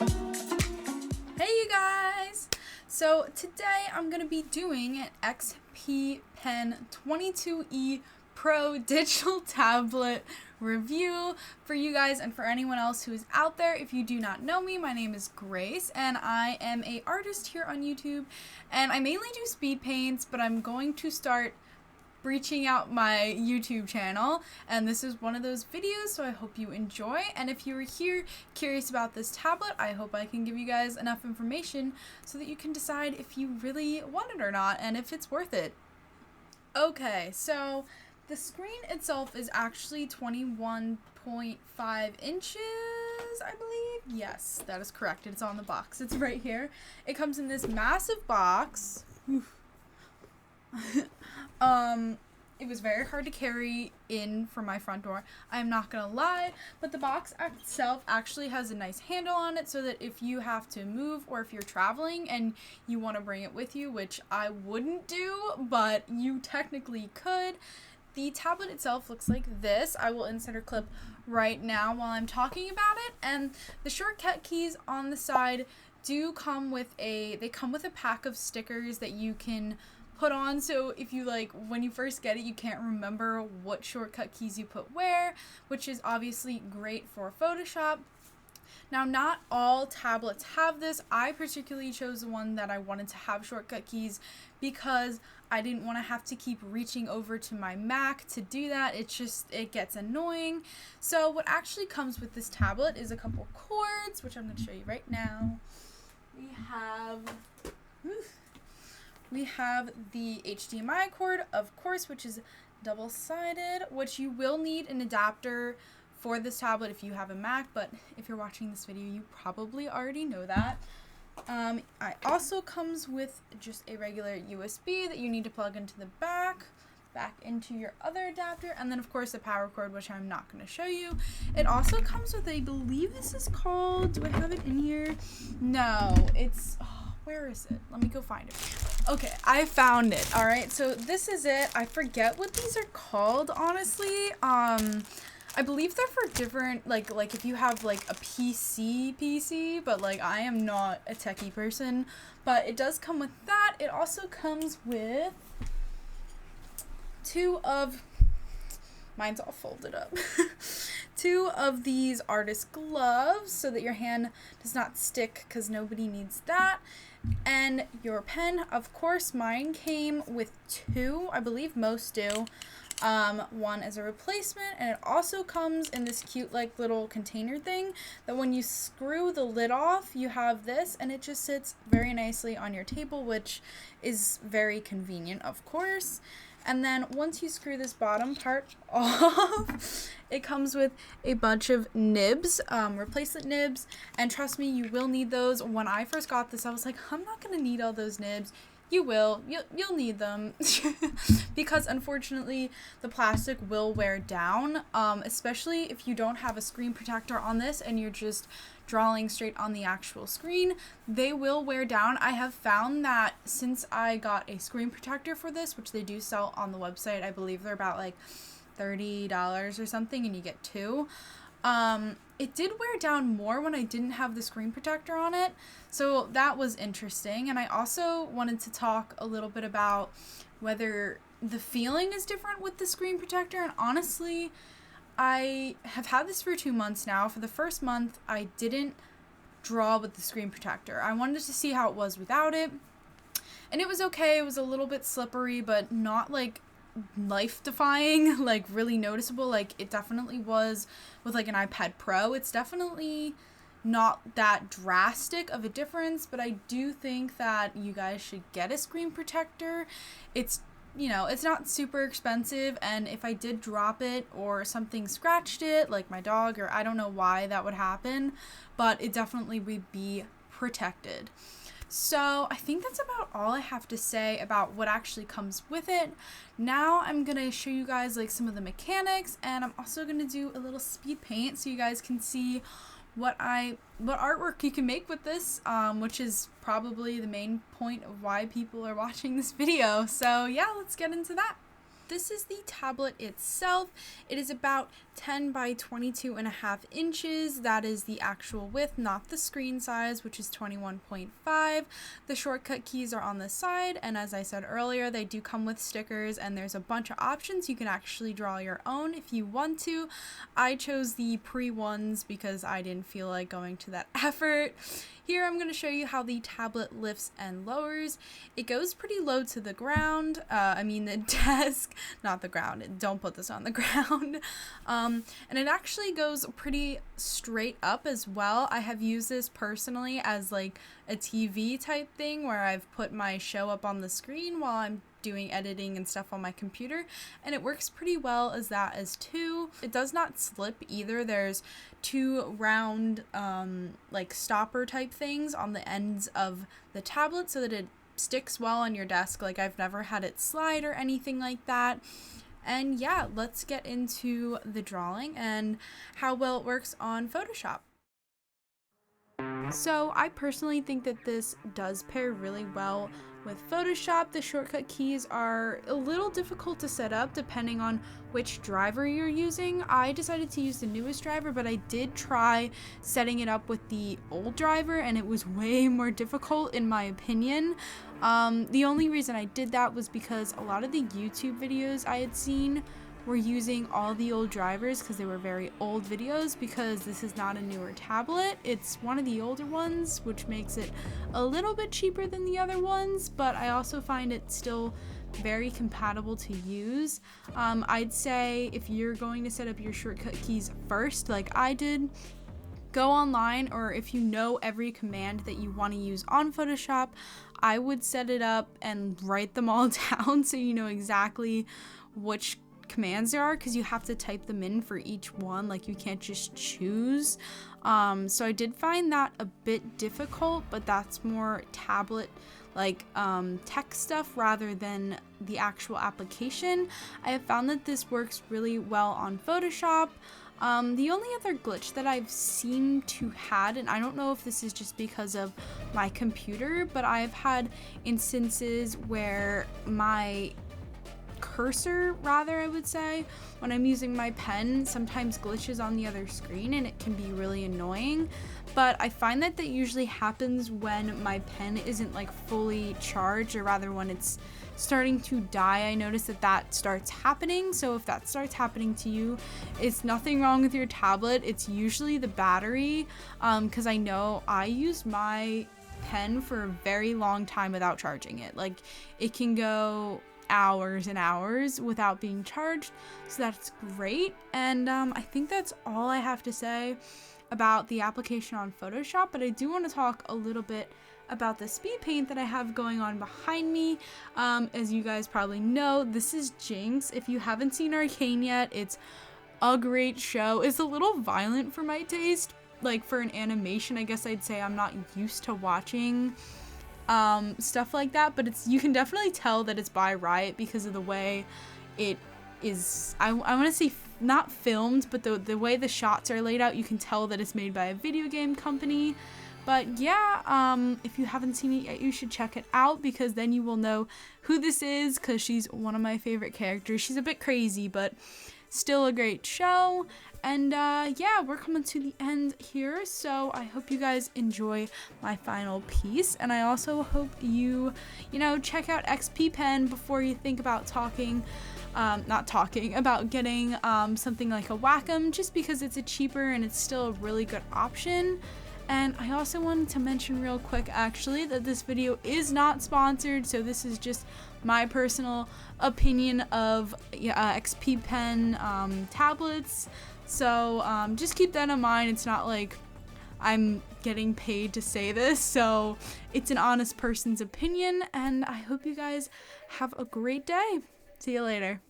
Hey you guys! So today I'm going to be doing an XP Pen 22E Pro digital tablet review for you guys and for anyone else who is out there. If you do not know me, my name is Grace and I am an artist here on YouTube, and I mainly do speed paints, but I'm going to start breaching out my YouTube channel, and this is one of those videos, so I hope you enjoy. And if you were here curious about this tablet, I hope I can give you guys enough information so that you can decide if you really want it or not and if it's worth it. Okay, so the screen itself is actually 21.5 inches, I believe. Yes, that is correct. It's on the box. It's right here. It comes in this massive box. It was very hard to carry in from my front door, I'm not gonna lie, but the box itself actually has a nice handle on it so that if you have to move or if you're traveling and you want to bring it with you, which I wouldn't do, but you technically could. The tablet itself looks like this. I will insert a clip right now while I'm talking about it, and the shortcut keys on the side do come with a pack of stickers that you can put on, so if you when you first get it, you can't remember what shortcut keys you put where, which is obviously great for Photoshop. Now, not all tablets have this. I particularly chose the one that I wanted to have shortcut keys because I didn't want to have to keep reaching over to my Mac to do that. It gets annoying. So what actually comes with this tablet is a couple cords, which I'm going to show you right now. We have the HDMI cord, of course, which is double-sided, which you will need an adapter for this tablet if you have a Mac, but if you're watching this video, you probably already know that. I also comes with just a regular USB that you need to plug into the back into your other adapter, and then of course the power cord, which I'm not going to show you. It also comes with, I believe this is called, do I have it in here? No, it's, where is it? Let me go find it. Okay, I found it. All right, so this is it. I forget what these are called, honestly. I believe they're for different, like if you have like a PC, but I am not a techie person, but it does come with that. It also comes with mine's all folded up. 2 of these artist gloves so that your hand does not stick, because nobody needs that. And your pen, of course, mine came with 2. I believe most do. One as a replacement, and it also comes in this cute little container thing that when you screw the lid off, you have this, and it just sits very nicely on your table, which is very convenient, of course. And then once you screw this bottom part off, it comes with a bunch of nibs, replacement nibs, and trust me, you will need those. When I first got this, I was like, I'm not gonna need all those nibs. You will. You'll need them because unfortunately the plastic will wear down, especially if you don't have a screen protector on this and you're just drawing straight on the actual screen. They will wear down. I have found that since I got a screen protector for this, which they do sell on the website, I believe they're about $30 or something, and you get 2. It did wear down more when I didn't have the screen protector on it, so that was interesting. And I also wanted to talk a little bit about whether the feeling is different with the screen protector, and honestly, I have had this for 2 months now. For the first month, I didn't draw with the screen protector. I wanted to see how it was without it, and it was okay. It was a little bit slippery, but not life-defying, really noticeable. It definitely was with an iPad Pro. It's definitely not that drastic of a difference, but I do think that you guys should get a screen protector. It's it's not super expensive, and if I did drop it or something scratched it, like my dog, or I don't know why that would happen, but it definitely would be protected. So I think that's about all I have to say about what actually comes with it. Now I'm going to show you guys some of the mechanics, and I'm also going to do a little speed paint so you guys can see what artwork you can make with this, which is probably the main point of why people are watching this video. So yeah, let's get into that. this is the tablet itself. It is about 10 by 22.5 inches. That is the actual width, not the screen size, which is 21.5. The shortcut keys are on the side, and as I said earlier, they do come with stickers, and there's a bunch of options. You can actually draw your own if you want to. I chose the pre-ones because I didn't feel like going to that effort. Here I'm going to show you how the tablet lifts and lowers. It goes pretty low to the ground. The desk, not the ground. Don't put this on the ground. And it actually goes pretty straight up as well. I have used this personally as like a TV type thing where I've put my show up on the screen while I'm doing editing and stuff on my computer, and it works pretty well as that as too. It does not slip either. There's two round like stopper type things on the ends of the tablet so that it sticks well on your desk. Like, I've never had it slide or anything like that. And yeah, let's get into the drawing and how well it works on Photoshop. So I personally think that this does pair really well with Photoshop. The shortcut keys are a little difficult to set up depending on which driver you're using. I decided to use the newest driver, but I did try setting it up with the old driver, and it was way more difficult in my opinion. The only reason I did that was because a lot of the YouTube videos I had seen were using all the old drivers because they were very old videos, because this is not a newer tablet. It's one of the older ones, which makes it a little bit cheaper than the other ones, but I also find it still very compatible to use. I'd say if you're going to set up your shortcut keys first, like I did, go online, or if you know every command that you want to use on Photoshop, I would set it up and write them all down so you know exactly which commands there are, because you have to type them in for each one. Like, you can't just choose. So I did find that a bit difficult, but that's more tablet like tech stuff rather than the actual application. I have found that this works really well on Photoshop. The only other glitch that I've seen to had, and I don't know if this is just because of my computer, but I've had instances where my cursor, rather, I would say, when I'm using my pen, sometimes glitches on the other screen, and it can be really annoying. But I find that usually happens when my pen isn't like fully charged, or rather when it's starting to die. I notice that starts happening. So if that starts happening to you, it's nothing wrong with your tablet. It's usually the battery, because I know I used my pen for a very long time without charging it. Like, it can go hours and hours without being charged, so that's great. And I think that's all I have to say about the application on Photoshop, but I do want to talk a little bit about the speed paint that I have going on behind me. As you guys probably know, this is Jinx. If you haven't seen Arcane yet, it's a great show. It's a little violent for my taste. Like, for an animation, I guess I'd say I'm not used to watching stuff like that, but you can definitely tell that it's by Riot because of the way it is. I want to say not filmed, but the way the shots are laid out, you can tell that it's made by a video game company. But yeah, if you haven't seen it yet, you should check it out, because then you will know who this is, because she's one of my favorite characters. She's a bit crazy, but still a great show. And yeah, we're coming to the end here, so I hope you guys enjoy my final piece, and I also hope you check out XP Pen before you think about about getting something like a Wacom, just because it's a cheaper and it's still a really good option. And I also wanted to mention real quick, actually, that this video is not sponsored, so this is just my personal opinion of XP Pen tablets. So just keep that in mind. It's not like I'm getting paid to say this, so it's an honest person's opinion, and I hope you guys have a great day. See you later.